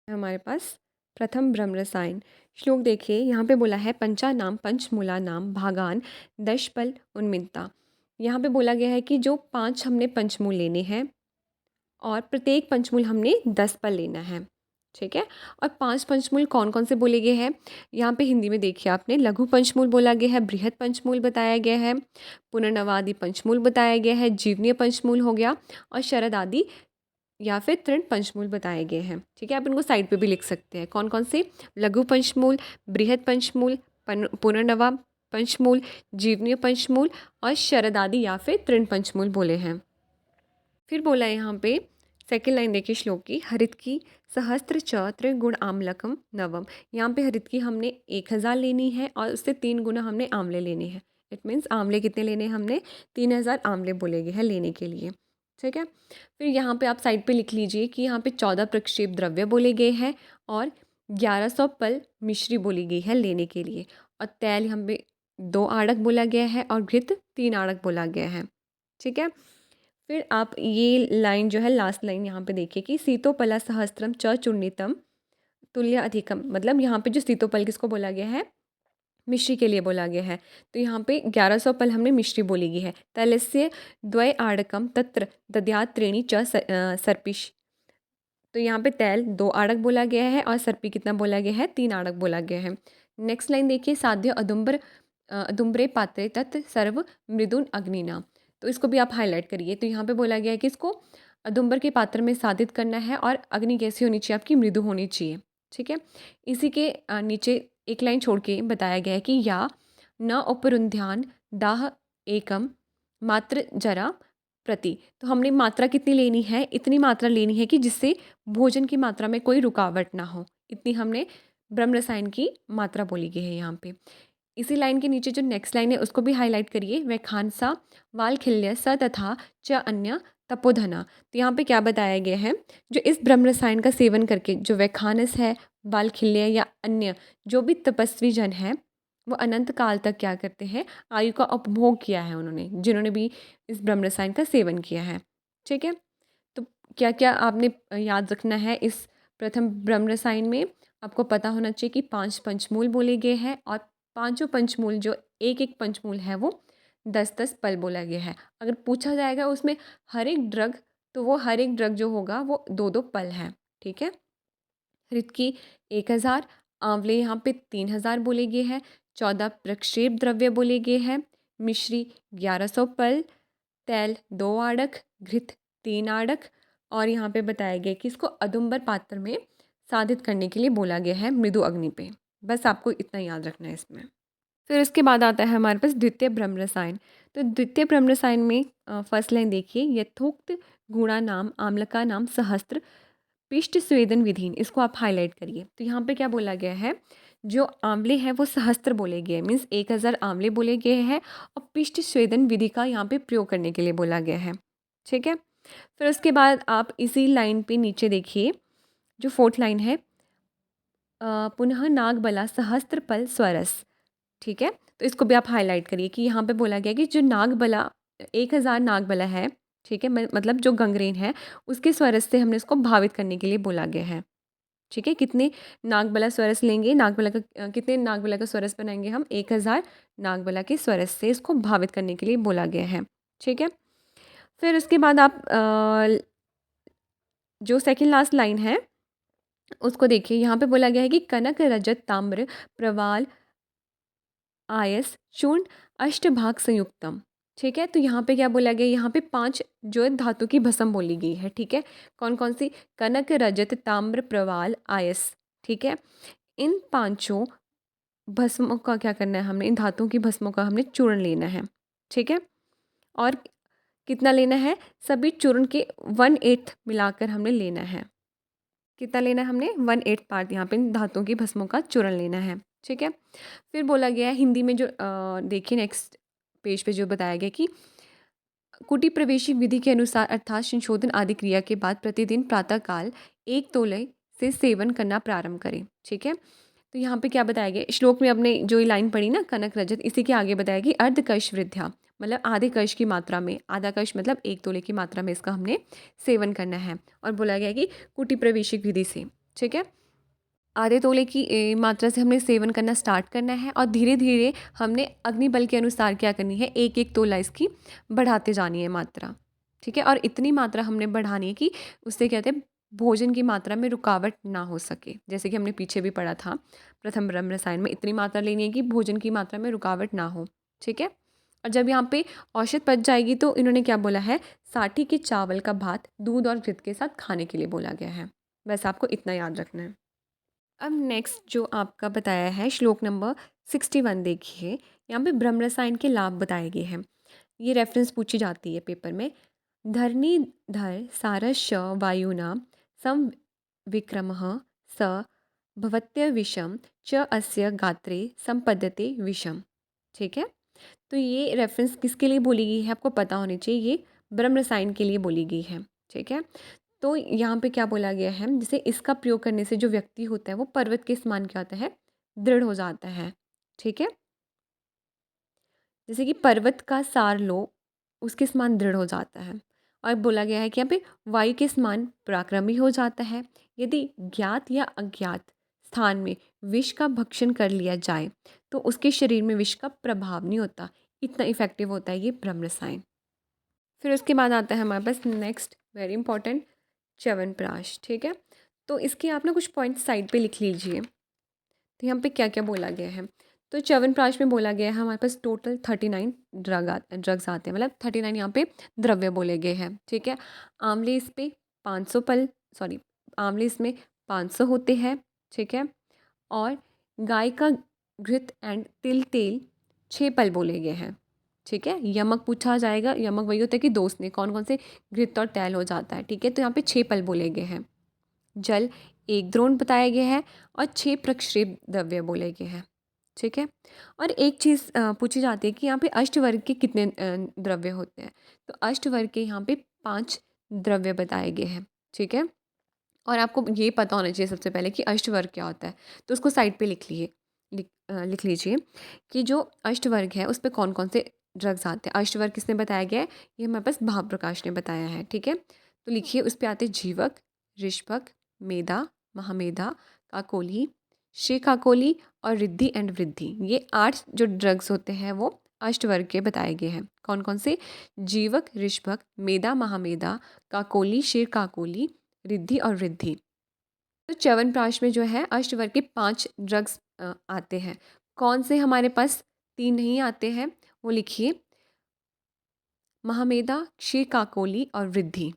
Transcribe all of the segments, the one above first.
हमारे पास प्रथम ब्रह्म रसायन। श्लोक देखिए, यहाँ पे बोला है पंचानाम पंचमूला नाम भागान दशपल उन्मिन्नता। यहाँ पे बोला गया है कि जो 5 हमने पंचमूल लेने हैं और प्रत्येक पंचमूल हमने 10 पल लेना है। ठीक है। और 5 पंचमूल कौन कौन से बोले गए हैं, यहाँ पे हिंदी में देखिए आपने लघु पंचमूल बोला गया है, बृहद पंचमूल बताया गया है, पुनर्नवादि पंचमूल बताया गया है, जीवनीय पंचमूल हो गया, और शरद आदि या फिर तृण पंचमूल बताए गए हैं। ठीक है, आप इनको साइड पे भी लिख सकते हैं। कौन कौन से? लघु पंचमूल, बृहद पंचमूल, पुनर्नवा पंचमूल, जीवनीय पंचमूल और शरद आदि या फिर तृण पंचमूल बोले हैं। फिर बोला है यहाँ पे सेकेंड लाइन देखिए श्लोक की, हरित की सहस्त्र च त्रिगुण आम्लकम नवम। यहाँ पे हरित की हमने 1000 लेनी है और उससे 3 गुना हमने आंवले लेने हैं। इट मीन्स आंवले कितने लेने हैं हमने? 3000 आंवले बोले गए हैं लेने के लिए। ठीक है। फिर यहाँ पे आप साइड पे लिख लीजिए कि यहाँ पे 14 प्रक्षेप द्रव्य बोले गए हैं और 1100 पल मिश्री बोली गई है लेने के लिए। और तैल यहाँ पे 2 आड़क बोला गया है और घृत 3 आड़क बोला गया है। ठीक है। फिर आप ये लाइन जो है लास्ट लाइन यहाँ पे देखिए कि सीतोपला सहस्त्रम च चूर्णितम तुल्य अधिकम। मतलब यहाँ पे जो सीतोपल किसको बोला गया है? मिश्री के लिए बोला गया है। तो यहाँ पे 1100 पल हमने मिश्री बोली गई है। तैलस्य द्वय आड़कम तत्र दद्यात् त्रीणि च सर्पिश। तो यहाँ पे तैल 2 आड़क बोला गया है और सर्पी कितना बोला गया है? 3 आड़क बोला गया है। नेक्स्ट लाइन देखिए, साध्य अदुम्बरे पात्रे तत् सर्व मृदुन अग्निना। तो इसको भी आप हाईलाइट करिए। तो यहाँ पे बोला गया है कि इसको अदुम्बर के पात्र में साधित करना है और अग्नि कैसी होनी चाहिए? आपकी मृदु होनी चाहिए। ठीक है। इसी के नीचे एक लाइन छोड़ के बताया गया है कि या न उपरुन्ध्यान दाह एकम मात्र जरा प्रति। तो हमने मात्रा कितनी लेनी है? इतनी मात्रा लेनी है कि जिससे भोजन की मात्रा में कोई रुकावट ना हो। इतनी हमने ब्रह्म रसायन की मात्रा बोली गई है यहाँ पे। इसी लाइन के नीचे जो नेक्स्ट लाइन है उसको भी हाईलाइट करिए, वह खानसा वालखिल्य स तथा च अन्य तपोधना। तो यहाँ पे क्या बताया गया है? जो इस ब्रह्म रसायन का सेवन करके जो वैखानस है, वालखिल्य या अन्य जो भी तपस्वी जन है वो अनंत काल तक क्या करते हैं? आयु का उपभोग किया है उन्होंने, जिन्होंने भी इस ब्रह्म रसायन का सेवन किया है। ठीक है। तो क्या क्या आपने याद रखना है इस प्रथम ब्रह्म रसायन में? आपको पता होना चाहिए कि 5 पंचमूल बोले गए हैं और पांचों पंचमूल जो एक एक पंचमूल है वो 10-10 पल बोला गया है। अगर पूछा जाएगा उसमें हर एक ड्रग, तो वो हर एक ड्रग जो होगा वो 2-2 पल है। ठीक है। हृत 1000, आंवले यहाँ पे 3000 बोले गए हैं, 14 प्रक्षेप द्रव्य बोले गए हैं, मिश्री 1100 पल, तैल 2 आड़क, घृत 3 आड़क और यहाँ पे बताया गया कि इसको अदुम्बर पात्र में साधित करने के लिए बोला गया है मृदु अग्नि पे। बस आपको इतना याद रखना है इसमें। फिर उसके बाद आता है हमारे पास द्वितीय ब्रह्म रसायन। तो द्वितीय ब्रह्म रसायन में फर्स्ट लाइन देखिए, यथोक्त गुणा नाम आम्लका नाम सहस्त्र पिष्ट स्वेदन विधि। इसको आप हाईलाइट करिए। तो यहाँ पे क्या बोला गया है? जो आंवले हैं वो सहस्त्र बोले गए, मीन्स 1000 आंवले बोले गए हैं और पिष्ट स्वेदन विधि का यहाँ पे प्रयोग करने के लिए बोला गया है। ठीक है। फिर उसके बाद आप इसी लाइन पे नीचे देखिए, जो फोर्थ लाइन है, पुनः नागबला सहस्त्र पल स्वरस। ठीक है। तो इसको भी आप हाईलाइट करिए कि यहाँ पे बोला गया कि जो नागबला 1000 नागबला है, ठीक है, मतलब जो गंगरेन है उसके स्वरस से हमने इसको भावित करने के लिए बोला गया है। ठीक है। कितने नागबला स्वरस लेंगे? नागबला का कितने नागबला का स्वरस बनाएंगे हम? 1000 नागबला के स्वरस से इसको भावित करने के लिए बोला गया है। ठीक है। फिर उसके बाद आप जो सेकंड लास्ट लाइन है उसको देखिए। यहाँ पे बोला गया है कि कनक रजत ताम्र प्रवाल आयस चूर्ण अष्टभाग संयुक्तम। ठीक है। तो यहाँ पे क्या बोला गया? यहाँ पे 5 जो है धातु की भस्म बोली गई है। ठीक है। कौन कौन सी? कनक रजत ताम्र प्रवाल आयस। ठीक है। इन पांचों भस्मों का क्या करना है हमने? इन धातुओं की भस्मों का हमने चूर्ण लेना है। ठीक है। और कितना लेना है? सभी चूर्ण के 1/8 मिलाकर हमने लेना है। कितना लेना है हमने? 1/8 पार्ट यहाँ पे इन धातुओं की भस्मों का चूर्ण लेना है। ठीक है। फिर बोला गया है हिंदी में जो देखिए नेक्स्ट पेज पे जो बताया गया कि कुटी प्रवेशी विधि के अनुसार अर्थात संशोधन आदि क्रिया के बाद प्रतिदिन प्रातःकाल 1 तोले से सेवन करना प्रारंभ करें। ठीक है। तो यहाँ पे क्या बताया गया श्लोक में? अपने जो ये लाइन पढ़ी ना, कनक रजत, इसी के आगे बताया कि अर्धकश वृद्ध्या, मतलब आधे कश की मात्रा में, आधा कश मतलब 1 तोले की मात्रा में इसका हमने सेवन करना है। और बोला गया कि कुटी प्रवेशिक विधि से। ठीक है। आधे तोले की मात्रा से हमने सेवन करना स्टार्ट करना है और धीरे धीरे हमने अग्नि बल के अनुसार क्या करनी है, एक एक तोला इसकी बढ़ाते जानी है मात्रा। ठीक है, और इतनी मात्रा हमने बढ़ानी है कि उससे कहते हैं भोजन की मात्रा में रुकावट ना हो सके। जैसे कि हमने पीछे भी पढ़ा था प्रथम ब्रह्म रसायन में, इतनी मात्रा लेनी है कि भोजन की मात्रा में रुकावट ना हो। ठीक है, और जब यहाँ पे औषध पच जाएगी तो इन्होंने क्या बोला है, साठी के चावल का भात दूध और घृत के साथ खाने के लिए बोला गया है। बस आपको इतना याद रखना है। अब नेक्स्ट जो आपका बताया है श्लोक नंबर 61 देखिए, यहाँ पे ब्रह्म रसायन के लाभ बताए गए हैं। ये रेफरेंस पूछी जाती है पेपर में। धरणी धर सारस्य वायुना सम विक्रमः स भवत्य विषम च अस्य गात्रे संपद्यते विषम। ठीक है, तो ये रेफरेंस किसके लिए बोली गई है आपको पता होनी चाहिए, ये ब्रह्म रसायन के लिए बोली गई है। ठीक है, तो यहाँ पे क्या बोला गया है, जैसे इसका प्रयोग करने से जो व्यक्ति होता है वो पर्वत के समान क्या होता है, दृढ़ हो जाता है। ठीक है, जैसे कि पर्वत का सार लो, उसके समान दृढ़ हो जाता है। और बोला गया है कि यहाँ पे वायु के समान पराक्रमी हो जाता है। यदि ज्ञात या अज्ञात स्थान में विष का भक्षण कर लिया जाए तो उसके शरीर में विष का प्रभाव नहीं होता। इतना इफेक्टिव होता है ये ब्रह्म रसायन। फिर उसके बाद आता है हमारे पास नेक्स्ट वेरी इंपॉर्टेंट च्यवनप्राश। ठीक है, तो इसके आप ना कुछ पॉइंट साइड पे लिख लीजिए। तो यहाँ पे क्या क्या बोला गया है, तो च्यवनप्राश में बोला गया है हमारे पास टोटल 39 ड्रग्स आते हैं, मतलब 39 यहाँ पे द्रव्य बोले गए हैं। ठीक है, आंवले इस पे 500 पल, सॉरी आंवले इसमें 500 होते हैं। ठीक है, और गाय का घृत एंड तिल तेल 6 पल बोले गए हैं। ठीक है, यमक पूछा जाएगा, यमक वही होता है कि दोस्त ने कौन कौन से घृत और तैल हो जाता है। ठीक है, तो यहाँ पे 6 पल बोले गए हैं। जल एक द्रोण बताया गया है और 6 प्रक्षेप द्रव्य बोले गए हैं। ठीक है, और एक चीज़ पूछी जाती है कि यहाँ पे अष्टवर्ग के कितने द्रव्य होते हैं, तो अष्टवर्ग के यहाँ पे 5 द्रव्य बताए गए हैं। ठीक है, और आपको ये पता होना चाहिए सबसे पहले कि अष्टवर्ग क्या होता है, तो उसको साइड पे लिख लीजिए कि जो अष्टवर्ग है उस पे कौन कौन से ड्रग्स आते हैं। अष्टवर्ग किसने बताया गया है, ये हमारे पास भाव प्रकाश ने बताया है। ठीक है, तो लिखिए उस पे आते हैं जीवक, ऋषभक, मेधा, महामेधा, काकोली, श्री काकोली और रिद्धि एंड वृद्धि। ये 8 जो ड्रग्स होते हैं वो अष्टवर्ग के बताए गए हैं। कौन कौन से, जीवक, ऋषभक, मेधा, महामेधा, काकोली, शेर काकोली, रिद्धि और वृद्धि। तो च्यवनप्राश में जो है अष्टवर्ग के 5 ड्रग्स आते हैं। कौन से हमारे पास 3 नहीं आते हैं, वो लिखिए महामेधा, क्षीर काकोली और वृद्धि।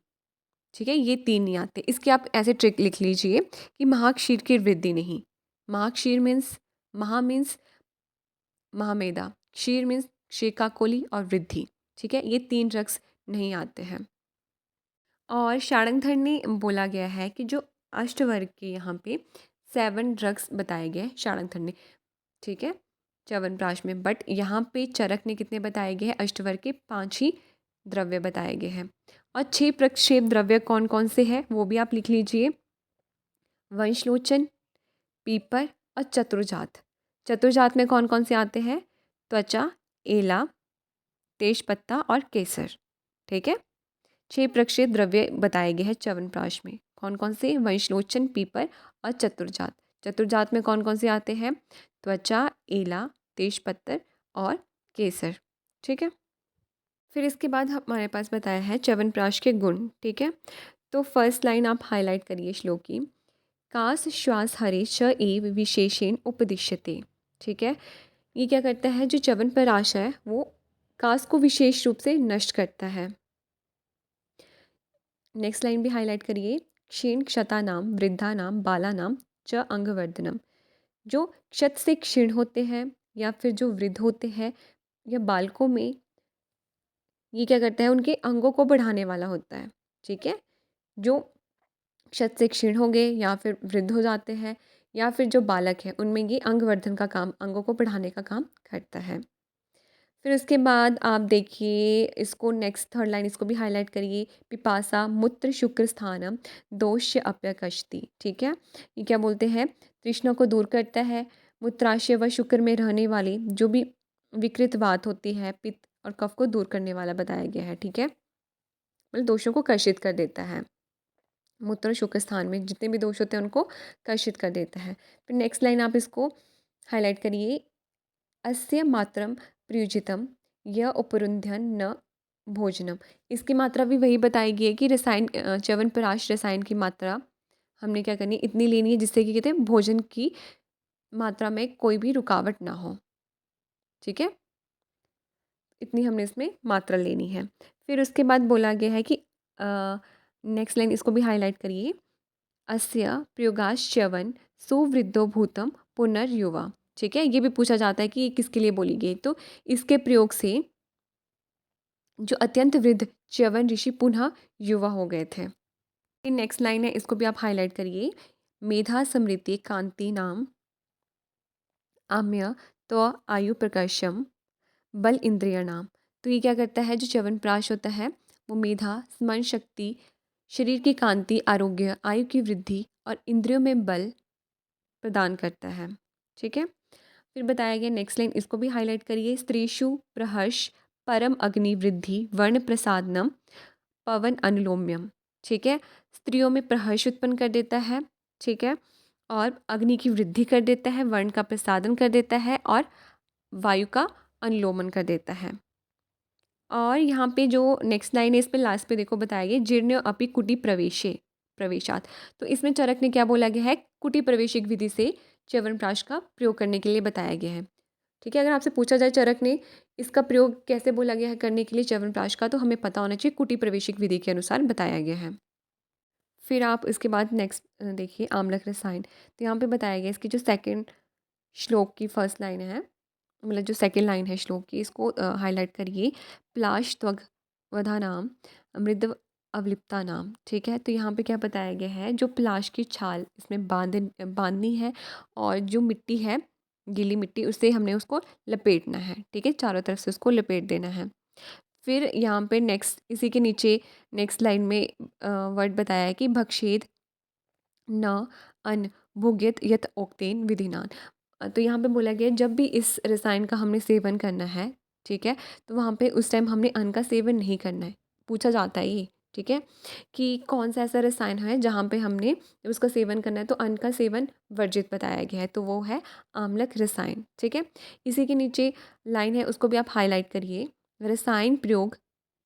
ठीक है, ये 3 नहीं आते। इसके आप ऐसे ट्रिक लिख लीजिए कि महाक्षीर की वृद्धि नहीं। महाक्षीर मीन्स, महा मीन्स महामेधा, क्षीर मीन्स क्षीर काकोली और वृद्धि। ठीक है, ये 3 ड्रग्स नहीं आते हैं। और शाड़ंगधर ने बोला गया है कि जो अष्टवर्ग के यहाँ पे 7 ड्रग्स बताए गए हैं शाड़ंगधर ने। ठीक है, च्यवनप्राश में, बट यहाँ पे चरक ने कितने बताए गए हैं, अष्टवर्ग के 5 ही द्रव्य बताए गए हैं। और 6 प्रक्षेप द्रव्य कौन कौन से हैं वो भी आप लिख लीजिए, वंशलोचन, पीपर और चतुर्जात। चतुर्जात में कौन कौन से आते हैं, त्वचा, एला, तेजपत्ता और केसर। ठीक है, 6 प्रक्षेप द्रव्य बताए गए हैं च्यवनप्राश में। कौन कौन से, वंशलोचन, पीपर और चतुर्जात। चतुर्जात में कौन कौन से आते हैं, त्वचा, एला, तेजपत्तर और केसर। ठीक है, फिर इसके बाद हमारे पास बताया है च्यवनप्राश के गुण। ठीक है, तो फर्स्ट लाइन आप हाईलाइट करिए श्लोक की, कास श्वास हरे च एव विशेषेण उपदिश्यते। ठीक है, ये क्या करता है, जो च्यवनप्राश है वो कास को विशेष रूप से नष्ट करता है। नेक्स्ट लाइन भी हाईलाइट करिए, क्षीण क्षता नाम वृद्धा नाम बाला नाम च अंगवर्धनम। जो क्षत से क्षीण होते हैं या फिर जो वृद्ध होते हैं या बालकों में, ये क्या करता है, उनके अंगों को बढ़ाने वाला होता है। ठीक है, जो क्षत से क्षीण हो गए या फिर वृद्ध हो जाते हैं या फिर जो बालक है उनमें ये अंगवर्धन का काम, अंगों को बढ़ाने का काम करता है। फिर उसके बाद आप देखिए इसको, नेक्स्ट थर्ड लाइन इसको भी हाईलाइट करिए, पिपासा मूत्र शुक्र स्थानम दोष्य अपयकश्ति। ठीक है, ये क्या बोलते हैं, तृष्णा को दूर करता है। मूत्राशय व शुक्र में रहने वाली जो भी विकृत बात होती है, पित्त और कफ को दूर करने वाला बताया गया है। ठीक है, मतलब दोषों को कर्षित कर देता है। मूत्र शुक्र स्थान में जितने भी दोष होते हैं उनको कर्षित कर देता है। फिर नेक्स्ट लाइन आप इसको हाइलाइट करिए, अस्य मात्रम प्रयुजितम य उपरुन्ध्यन न भोजनम। इसकी मात्रा भी वही बताई गई है कि रसायन च्यवनप्राश रसायन की मात्रा हमने क्या करनी है, इतनी लेनी है जिससे कि कहते हैं भोजन की मात्रा में कोई भी रुकावट ना हो। ठीक है, इतनी हमने इसमें मात्रा लेनी है। फिर उसके बाद बोला गया है कि नेक्स्ट लाइन इसको भी हाईलाइट करिए, अस्य प्रयोगाश्च्यवन सुवृद्धो भूतम पुनर्युवा। ठीक है, ये भी पूछा जाता है कि ये किसके लिए बोली गई, तो इसके प्रयोग से जो अत्यंत वृद्ध च्यवन ऋषि पुनः युवा हो गए थे। नेक्स्ट लाइन है, इसको भी आप हाईलाइट करिए, मेधा समृद्धि कांति नाम आम्य तो आयु प्रकर्षम बल इंद्रिय नाम। तो ये क्या करता है, जो च्यवनप्राश होता है वो मेधा, स्मरण शक्ति, शरीर की कांति, आरोग्य, आयु की वृद्धि और इंद्रियों में बल प्रदान करता है। ठीक है, फिर बताया गया नेक्स्ट लाइन, इसको भी हाईलाइट करिए, स्त्रीषु प्रहर्ष परम अग्नि वृद्धि वर्ण प्रसादनम पवन अनुलोम्यम। ठीक है, स्त्रियों में प्रहर्ष उत्पन्न कर देता है। ठीक है, और अग्नि की वृद्धि कर देता है, वर्ण का प्रसादन कर देता है और वायु का अनुलोमन कर देता है। और यहाँ पे जो नेक्स्ट लाइन है इस पे लास्ट पे देखो बताया गया, जीर्ण अपि कुटी प्रवेशे प्रवेशात। तो इसमें चरक ने क्या बोला गया है, कुटी प्रवेशिक विधि से च्यवनप्राश का प्रयोग करने के लिए बताया गया है। ठीक है, अगर आपसे पूछा जाए चरक ने इसका प्रयोग कैसे बोला गया है करने के लिए च्यवनप्राश का, तो हमें पता होना चाहिए कुटी प्रवेशिक विधि के अनुसार बताया गया है। फिर आप इसके बाद नेक्स्ट देखिए आम्लक रसायन। तो यहाँ पे बताया गया इसकी जो सेकंड श्लोक की फर्स्ट लाइन है, मतलब जो सेकंड लाइन है श्लोक की, इसको हाईलाइट करिए, प्लाश त्वग वधा नाम मृद अवलिप्ता नाम। ठीक है, तो यहाँ पे क्या बताया गया है, जो प्लाश की छाल इसमें बांधनी है और जो मिट्टी है गीली मिट्टी उससे हमने उसको लपेटना है। ठीक है, चारों तरफ से उसको लपेट देना है। फिर यहाँ पे नेक्स्ट इसी के नीचे नेक्स्ट लाइन में वर्ड बताया है कि भक्षेद न अन भुग्यत यत ओक्तेन विधिनान। तो यहाँ पे बोला गया जब भी इस रसायन का हमने सेवन करना है, ठीक है, तो वहाँ पे उस टाइम हमने अन्न का सेवन नहीं करना है। पूछा जाता है ये, ठीक है, कि कौन सा ऐसा रसायन है जहाँ पे हमने जब उसका सेवन करना है तो अन्न का सेवन वर्जित बताया गया है, तो वो है आम्लक रसायन। ठीक है, इसी के नीचे लाइन है उसको भी आप हाईलाइट करिए, रसायन प्रयोग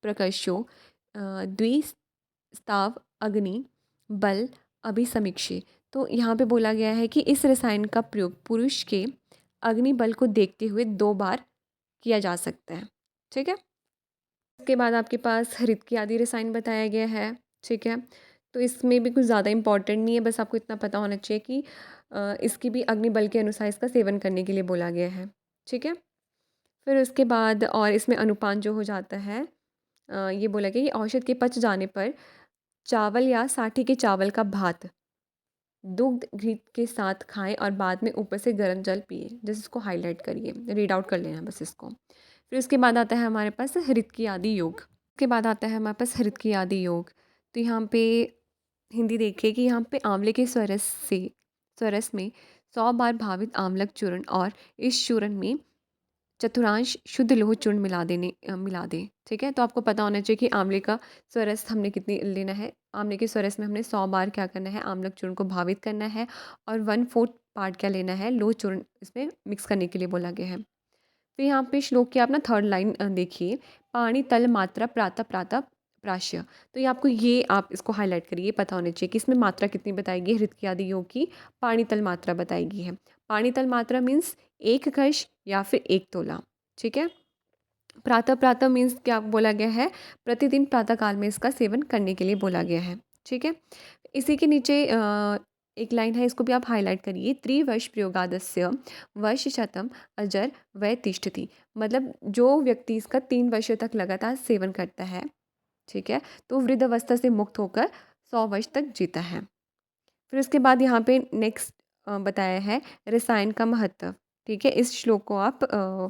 प्रकर्षो द्विस्ताव अग्नि बल अभिसमीक्षे। तो यहाँ पे बोला गया है कि इस रसायन का प्रयोग पुरुष के अग्नि बल को देखते हुए 2 बार किया जा सकता है। ठीक है, इसके बाद आपके पास हृत की आदि रसायन बताया गया है। ठीक है, तो इसमें भी कुछ ज़्यादा इंपॉर्टेंट नहीं है, बस आपको इतना पता होना चाहिए कि इसकी भी अग्नि बल के अनुसार इसका सेवन करने के लिए बोला गया है। ठीक है, फिर उसके बाद और इसमें अनुपान जो हो जाता है, ये बोला गया कि औषध के पच जाने पर चावल या साठी के चावल का भात दुग्ध घी के साथ खाएं और बाद में ऊपर से गर्म जल पिए। जैसे इसको हाईलाइट करिए, रीड आउट कर लेना बस इसको। फिर उसके बाद आता है हमारे पास हृत की आदि योग। उसके बाद आता है हमारे पास हृत की आदि योग। तो यहाँ पे हिंदी देखिए कि यहाँ पे आंवले के स्वरस में 100 बार भावित आंवलक चूर्ण और इस चूर्ण में चतुर्थांश शुद्ध लोह चूर्ण मिला दें। ठीक है, तो आपको पता होना चाहिए कि आंवले का स्वरस हमने कितनी लेना है। आंवले के स्वरस में हमने 100 बार क्या करना है, आंवलक चूर्ण को भावित करना है और 1/4 पार्ट क्या लेना है, लोह चूर्ण इसमें मिक्स करने के लिए बोला गया है। फिर यहाँ पे श्लोक की आप ना थर्ड लाइन देखिए, पानी तल मात्रा प्रातः प्रातः प्राश्य। तो ये आपको आप इसको हाईलाइट करिए, पता होना चाहिए कि इसमें मात्रा कितनी बताएगी, हृत की आदि योग की पानी तल मात्रा बताएगी है। पानी तल मात्रा मीन्स 1 कश या फिर 1 तोला। ठीक है, प्रातः प्रातः मीन्स क्या बोला गया है, प्रतिदिन प्रातः काल में इसका सेवन करने के लिए बोला गया है। ठीक है, इसी के नीचे एक लाइन है, इसको भी आप हाईलाइट करिए, त्रिवर्ष प्रयोगादस्य वर्ष शतम अजर वय तिष्ठति। मतलब जो व्यक्ति इसका 3 वर्षों तक लगातार सेवन करता है, ठीक है, तो वृद्ध अवस्था से मुक्त होकर 100 वर्ष तक जीता है। फिर उसके बाद यहाँ पे नेक्स्ट बताया है रसायन का महत्व। ठीक है, इस श्लोक को आप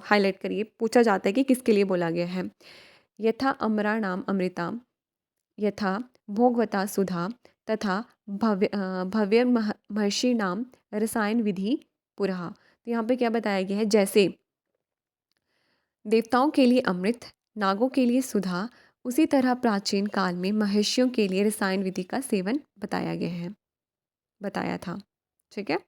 हाईलाइट करिए, पूछा जाता है कि किसके लिए बोला गया है। यथा अमराणाम अमृताम यथा भोगवता सुधा तथा भव्य महर्षि नाम रसायन विधि पुरः। तो यहाँ पे क्या बताया गया है, जैसे देवताओं के लिए अमृत, नागों के लिए सुधा उसी तरह प्राचीन काल में महर्षियों के लिए रसायन विधि का सेवन बताया था। ठीक है,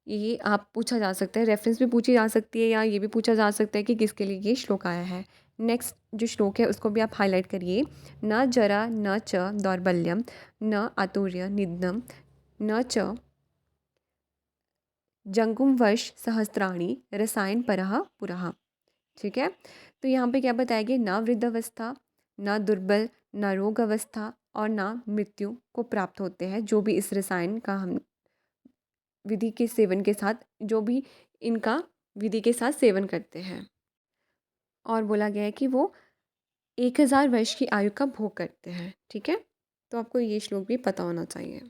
ये आप पूछा जा सकता है, रेफरेंस भी पूछी जा सकती है, या ये भी पूछा जा सकता है कि किसके लिए ये श्लोक आया है। नेक्स्ट जो श्लोक है उसको भी आप हाईलाइट करिए। न जरा न च दौर्बल्यम न आतुर्य निधनम न च जंगुम वर्ष सहस्त्राणी रसायन परह पुरः। ठीक है, तो यहाँ पे क्या बताया गया, ना वृद्धावस्था, ना दुर्बल, ना रोग अवस्था और ना मृत्यु को प्राप्त होते हैं जो भी इस रसायन का हम विधि के सेवन के साथ, जो भी इनका विधि के साथ सेवन करते हैं। और बोला गया है कि वो 1000 वर्ष की आयु का भोग करते हैं। ठीक है, तो आपको ये श्लोक भी पता होना चाहिए।